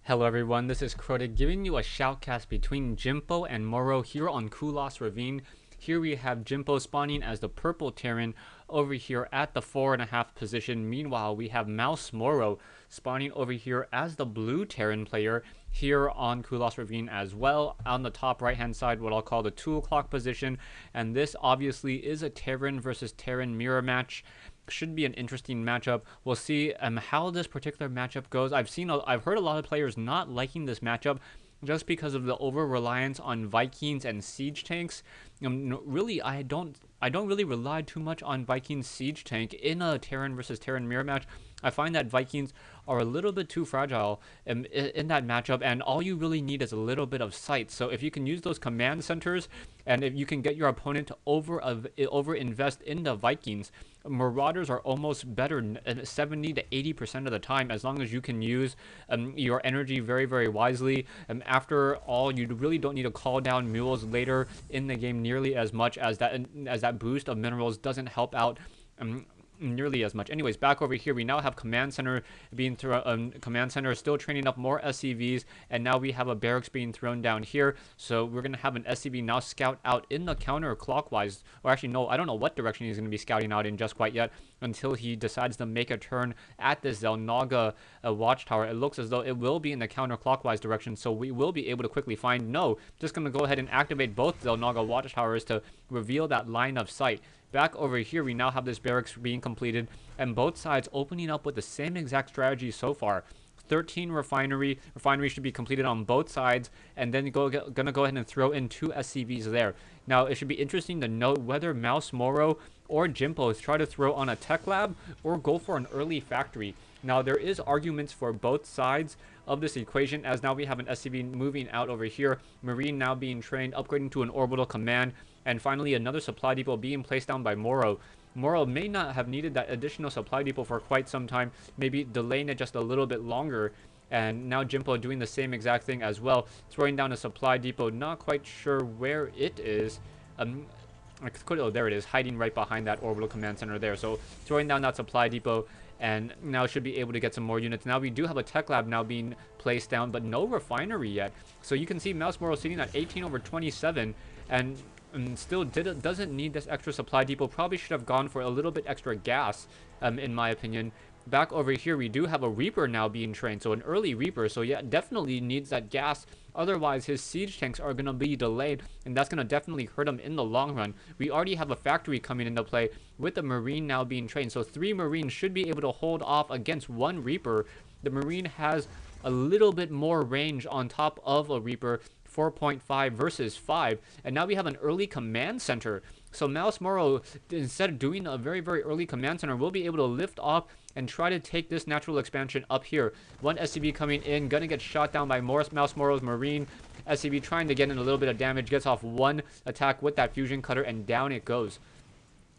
Hello everyone, this is Krotic giving you a shoutcast between Jimpo and Morrow here on Kulas Ravine. Here we have Jimpo spawning as the purple Terran over here at the 4.5 position. Meanwhile, we have Mouse Morrow spawning over here as the blue Terran player here on Kulas Ravine as well. On the top right hand side, what I'll call the 2 o'clock position. And this obviously is a Terran versus Terran Mirror match. Should be an interesting matchup. We'll see how this particular matchup goes. I've heard a lot of players not liking this matchup just because of the over reliance on Vikings and siege tanks. Really, I don't really rely too much on Vikings siege tank in a Terran versus Terran mirror match. I find that Vikings are a little bit too fragile in that matchup, and all you really need is a little bit of sight. So if you can use those command centers, and if you can get your opponent to over invest in the Vikings, Marauders are almost better 70 to 80% of the time, as long as you can use your energy very, very wisely. After all, you really don't need to call down mules later in the game nearly as much as that boost of minerals doesn't help out nearly as much. Anyways, back over here, we now have command center being thrown. Command center still training up more SCVs, and now we have a barracks being thrown down here. So we're gonna have an SCV now scout out in the counterclockwise, or actually no, I don't know what direction he's gonna be scouting out in just quite yet until he decides to make a turn at this Zelnaga watchtower. It looks as though it will be in the counterclockwise direction, so we will be able to quickly find. No, just gonna go ahead and activate both Zelnaga watchtowers to reveal that line of sight. Back over here, we now have this barracks being completed, and both sides opening up with the same exact strategy so far. 13 refinery should be completed on both sides, and then gonna go ahead and throw in 2 SCVs there. Now, it should be interesting to note whether Mouse Morrow or Jimpo try to throw on a tech lab or go for an early factory. Now, there is arguments for both sides of this equation, as now we have an SCV moving out over here, Marine now being trained, upgrading to an orbital command, and finally another supply depot being placed down by Morrow. Morrow may not have needed that additional supply depot for quite some time, maybe delaying it just a little bit longer. And now Jimpo doing the same exact thing as well, throwing down a supply depot, not quite sure where it is. Oh, there it is, hiding right behind that orbital command center there. So throwing down that supply depot, and now should be able to get some more units. Now we do have a tech lab now being placed down, but no refinery yet. So you can see Mouse Morrow sitting at 18/27, and still doesn't need this extra supply depot. Probably should have gone for a little bit extra gas, in my opinion. Back over here, we do have a Reaper now being trained, so an early Reaper. So yeah, definitely needs that gas. Otherwise, his siege tanks are going to be delayed, and that's going to definitely hurt him in the long run. We already have a factory coming into play with the Marine now being trained. So 3 Marines should be able to hold off against 1 Reaper. The Marine has a little bit more range on top of a Reaper, 4.5 versus 5. And now we have an early command center. So Mouse Morrow, instead of doing a very, very early command center, will be able to lift off and try to take this natural expansion up here. 1 SCV coming in, gonna get shot down by Mouse Morrow's Marine. SCV trying to get in a little bit of damage, gets off 1 attack with that fusion cutter, and down it goes.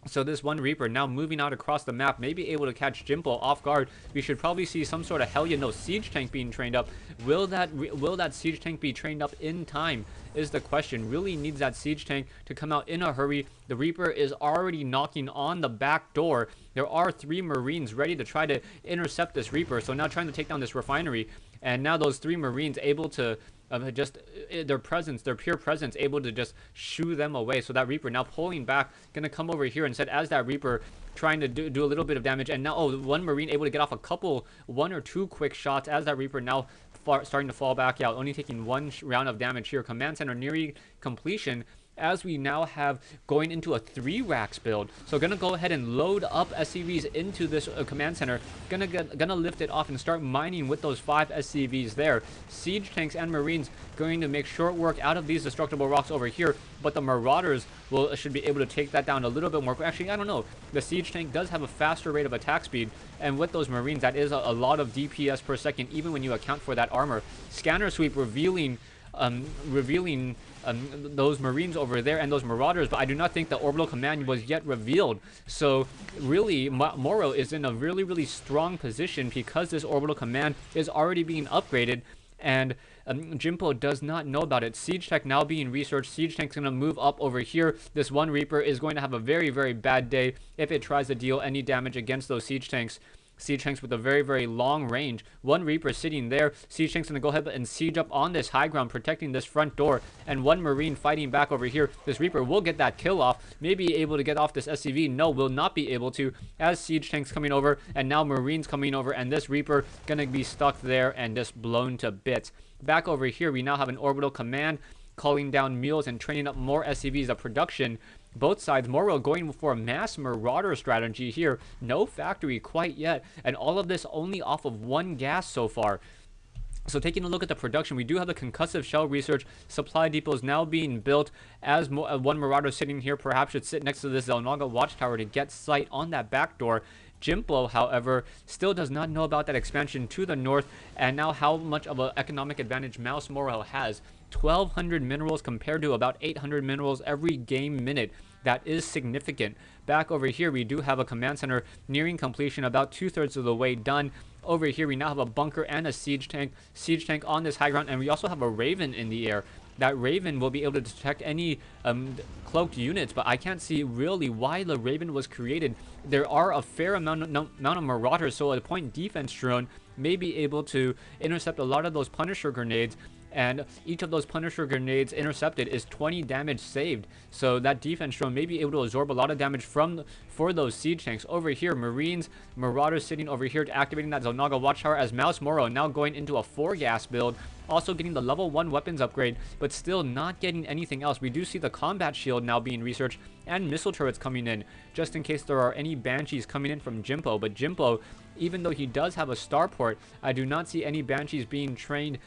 So this 1 Reaper now moving out across the map, may be able to catch Jimpo off guard. We should probably see some sort of siege tank being trained up. Will that siege tank be trained up in time is the question. Really needs that siege tank to come out in a hurry. The Reaper is already knocking on the back door. There are 3 Marines ready to try to intercept this Reaper. So now trying to take down this refinery. And now those 3 Marines able to their pure presence able to just shoo them away. So that Reaper now pulling back, gonna come over here instead, as that Reaper trying to do a little bit of damage. And now 1 Marine able to get off 1 or 2 quick shots, as that Reaper now starting to fall back out, only taking 1 round of damage here. Command center nearing completion, as we now have going into a 3 racks build. So gonna go ahead and load up SCVs into this command center. Gonna lift it off and start mining with those 5 SCVs there. Siege tanks and Marines going to make short work out of these destructible rocks over here, but the Marauders should be able to take that down a little bit more. Actually, I don't know. The siege tank does have a faster rate of attack speed, and with those Marines, that is a lot of DPS per second, even when you account for that armor. Scanner sweep revealing those Marines over there and those Marauders, but I do not think the orbital command was yet revealed. So really, Morrow is in a really, really strong position because this orbital command is already being upgraded, and Jimpo does not know about it. Siege Tech now being researched. Siege Tech's going to move up over here. This 1 Reaper is going to have a very, very bad day if it tries to deal any damage against those Siege Tanks. siege tanks with a very, very long range. One Reaper sitting there. Siege tank's going to go ahead and siege up on this high ground, protecting this front door. And one Marine fighting back over here. This Reaper will get that kill off. Maybe able to get off this SCV. No, will not be able to. As siege tanks coming over, and now Marines coming over, and this Reaper going to be stuck there and just blown to bits. Back over here, we now have an orbital command calling down mules and training up more SCVs of production. Both sides, Morrow going for a mass marauder strategy here. No factory quite yet, and all of this only off of one gas so far. So taking a look at the production, we do have the concussive shell research supply depots now being built. As one Marauder sitting here perhaps should sit next to this Zelnaga watchtower to get sight on that back door. Jimpo, however, still does not know about that expansion to the north, and now how much of an economic advantage Mouse Morrow has. 1,200 minerals compared to about 800 minerals every game minute. That is significant. Back over here, we do have a command center nearing completion, about 2/3 of the way done. Over here, we now have a bunker and a siege tank on this high ground, and we also have a Ravine in the air. That Ravine will be able to detect any cloaked units, but I can't see really why the Ravine was created. There are a fair amount of Marauders, so a point defense drone may be able to intercept a lot of those Punisher grenades, and each of those Punisher grenades intercepted is 20 damage saved. So that defense drone may be able to absorb a lot of damage for those siege tanks. Over here, Marines, Marauders sitting over here activating that Zelnaga watchtower, as Mouse Morrow now going into a 4-gas build. Also getting the level 1 weapons upgrade, but still not getting anything else. We do see the combat shield now being researched and missile turrets coming in, just in case there are any Banshees coming in from Jimpo. But Jimpo, even though he does have a starport, I do not see any Banshees being trained,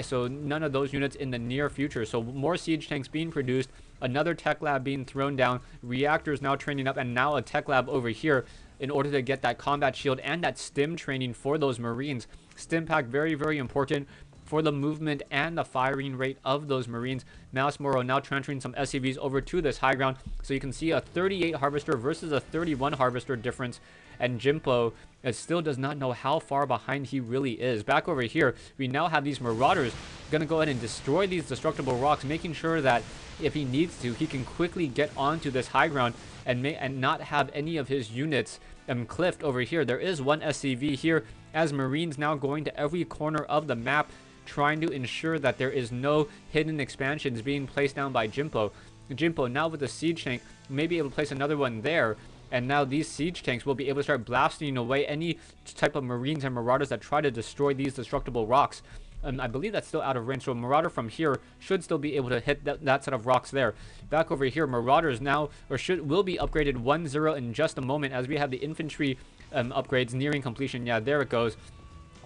so none of those units in the near future. So more siege tanks being produced, another tech lab being thrown down, reactors now training up, and now a tech lab over here in order to get that combat shield and that stim training for those Marines. Stim pack, very, very important for the movement and the firing rate of those Marines. Mouse Morrow now transferring some SCVs over to this high ground, so you can see a 38 harvester versus a 31 harvester difference, and Jimpo still does not know how far behind he really is. Back over here, we now have these Marauders gonna go ahead and destroy these destructible rocks, making sure that if he needs to, he can quickly get onto this high ground and not have any of his units cliffed over here. There is one SCV here, as Marines now going to every corner of the map, trying to ensure that there is no hidden expansions being placed down by Jimpo. Jimpo now with the siege tank may be able to place another one there, and now these siege tanks will be able to start blasting away any type of Marines and Marauders that try to destroy these destructible rocks. I believe that's still out of range, so Marauder from here should still be able to hit that set of rocks there. Back over here, Marauders now, will be upgraded 1-0 in just a moment, as we have the infantry upgrades nearing completion. Yeah, there it goes.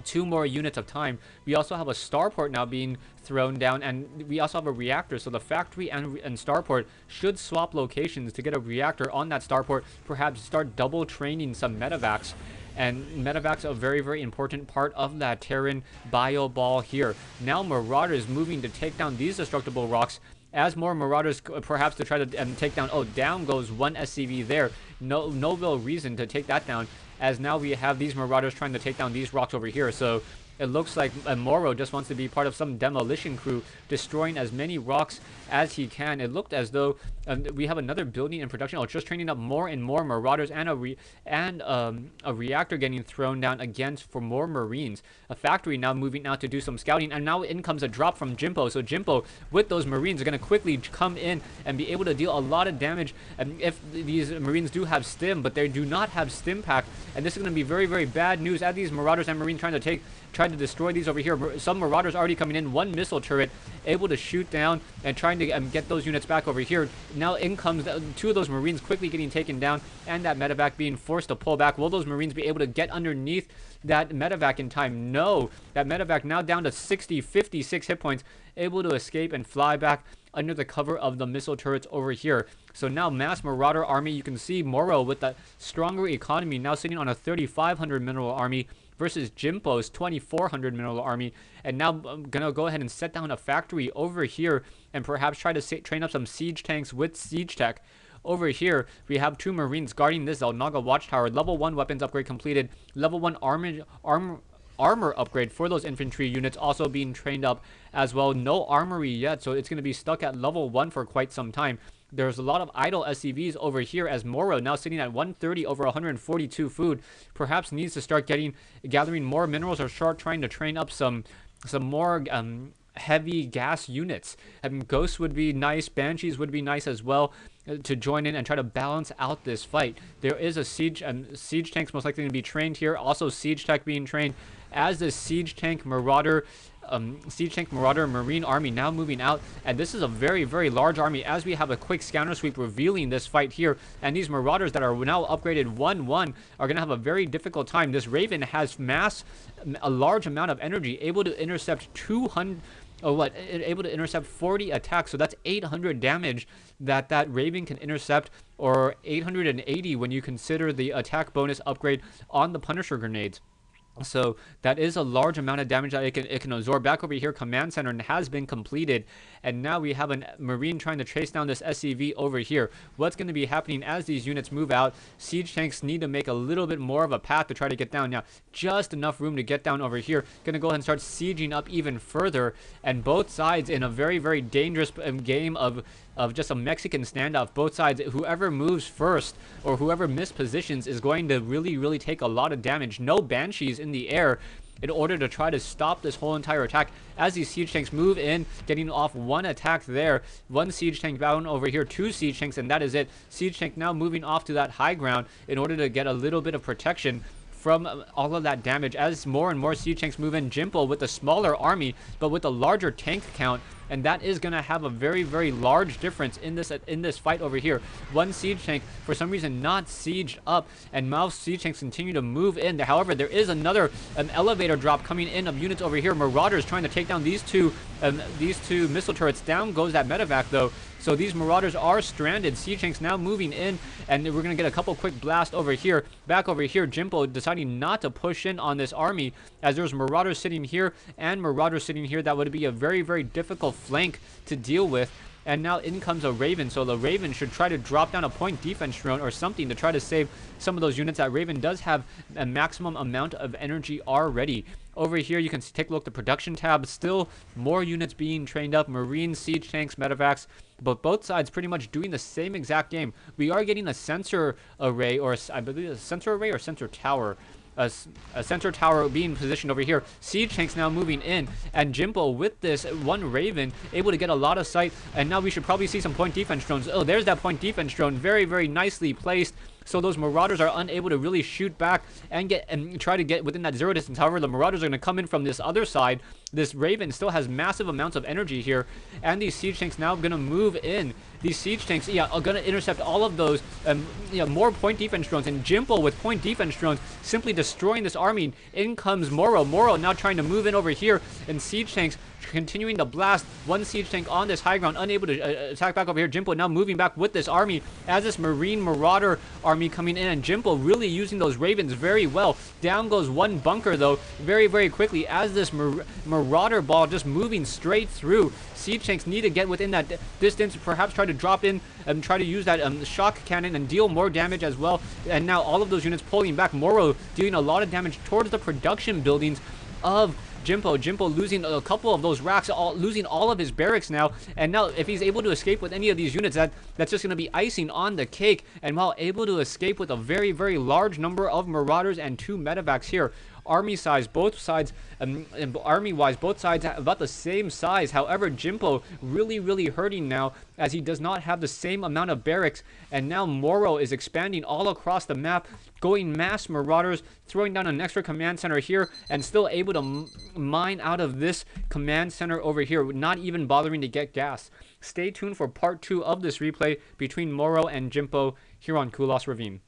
2 more units of time. We also have a starport now being thrown down, and we also have a reactor, so the factory and starport should swap locations to get a reactor on that starport, perhaps start double training some medevacs. And medevacs are a very, very important part of that Terran bio ball here. Now Marauders moving to take down these destructible rocks, as more Marauders perhaps to try to take down. Oh, down goes one SCV there. No real reason to take that down, as now we have these Marauders trying to take down these rocks over here. So it looks like Morrow just wants to be part of some demolition crew, destroying as many rocks as he can. It looked as though we have another building in production. Oh, just training up more and more Marauders, and a reactor getting thrown down again for more Marines. A factory now moving out to do some scouting, and now in comes a drop from Jimpo. So Jimpo with those Marines are going to quickly come in and be able to deal a lot of damage. If these Marines do have stim, but they do not have stim pack, and this is going to be very, very bad news as these Marauders and Marines trying to destroy these over here. Some Marauders already coming in, one missile turret able to shoot down and trying to get those units back over here. Now in comes 2 of those Marines quickly getting taken down, and that medevac being forced to pull back. Will those Marines be able to get underneath that medevac in time? No. That medevac now down to 56 hit points, able to escape and fly back under the cover of the missile turrets over here. So now mass Marauder army, you can see Morrow with that stronger economy now sitting on a 3,500 mineral army versus Jimpo's 2,400 mineral army. And now I'm gonna go ahead and set down a factory over here and perhaps try to train up some siege tanks with siege tech. Over here, we have 2 Marines guarding this Zelnaga watchtower. Level 1 weapons upgrade completed. Level 1 armor upgrade for those infantry units also being trained up as well. No armory yet, so it's going to be stuck at level 1 for quite some time. There's a lot of idle SCVs over here as Morrow, now sitting at 130 over 142 food, perhaps needs to start gathering more minerals or start trying to train up some more heavy gas units. Ghosts would be nice, Banshees would be nice as well to join in and try to balance out this fight. There is a siege tanks most likely to be trained here, also siege tech being trained as the siege tank marauder marine army now moving out, and this is a very, very large army as we have a quick scanner sweep revealing this fight here, and these marauders that are now upgraded 1-1 are going to have a very difficult time. This Raven has a large amount of energy, able to intercept 40 attacks, so that's 800 damage that Raven can intercept, or 880 when you consider the attack bonus upgrade on the Punisher grenades. So that is a large amount of damage that it can absorb. Back over here, command center has been completed, and now we have a marine trying to chase down this SCV over here. What's going to be happening as these units move out? Siege tanks need to make a little bit more of a path to try to get down. Now, just enough room to get down over here. Going to go ahead and start sieging up even further, and both sides in a very, very dangerous game of just a Mexican standoff. Both sides, whoever moves first or whoever mispositions is going to really, really take a lot of damage. No Banshees in the air in order to try to stop this whole entire attack as these siege tanks move in, getting off one attack there. One siege tank down over here, 2 siege tanks, and that is it. Siege tank now moving off to that high ground in order to get a little bit of protection from all of that damage as more and more siege tanks move in. Jimpo with a smaller army but with a larger tank count, and that is going to have a very, very large difference in this fight over here. One siege tank for some reason not sieged up, and Mouse siege tanks continue to move in. However, there is another elevator drop coming in of units over here. Marauders trying to take down these two missile turrets. Down goes that medevac though. So these Marauders are stranded. Siege tanks now moving in, and we're going to get a couple quick blasts over here. Back over here, Jimpo deciding not to push in on this army as there's Marauders sitting here and Marauders sitting here. That would be a very, very difficult flank to deal with. And now in comes a Raven, so the Raven should try to drop down a point defense drone or something to try to save some of those units. That Raven does have a maximum amount of energy already. Over here, you can take a look at the production tab. Still more units being trained up. Marine, siege tanks, medevacs. But both sides pretty much doing the same exact game. We are getting a sensor array, or I believe a sensor array or sensor tower. A sensor tower being positioned over here. Siege tanks now moving in, and Jimpo with this one Raven able to get a lot of sight, and now we should probably see some point defense drones. Oh, there's that point defense drone, very, very nicely placed. So those Marauders are unable to really shoot back and try to get within that zero distance. However, the Marauders are going to come in from this other side. This Raven still has massive amounts of energy here, and these siege tanks now going to move in. These siege tanks, yeah, are going to intercept all of those, more point defense drones. And Jimpo with point defense drones simply destroying this army. In comes Morrow. Morrow now trying to move in over here, and siege tanks continuing to blast. One siege tank on this high ground, unable to attack back over here. Jimpo now moving back with this army as this Marine Marauder army coming in, and Jimpo really using those Ravens very well. Down goes one bunker though, very, very quickly as this Marauder ball just moving straight through. Siege tanks need to get within that distance, perhaps try to drop in and try to use that shock cannon and deal more damage as well. And now all of those units pulling back. Morrow dealing a lot of damage towards the production buildings of Jimpo. Jimpo losing a couple of those racks, losing all of his barracks now. And now if he's able to escape with any of these units, that's just going to be icing on the cake. And while able to escape with a very, very large number of Marauders and 2 medevacs here. Army size, both sides, army-wise, both sides about the same size. However, Jimpo really, really hurting now as he does not have the same amount of barracks. And now Morrow is expanding all across the map, going mass Marauders, throwing down an extra command center here, and still able to mine out of this command center over here, not even bothering to get gas. Stay tuned for part 2 of this replay between Morrow and Jimpo here on Kulas Ravine.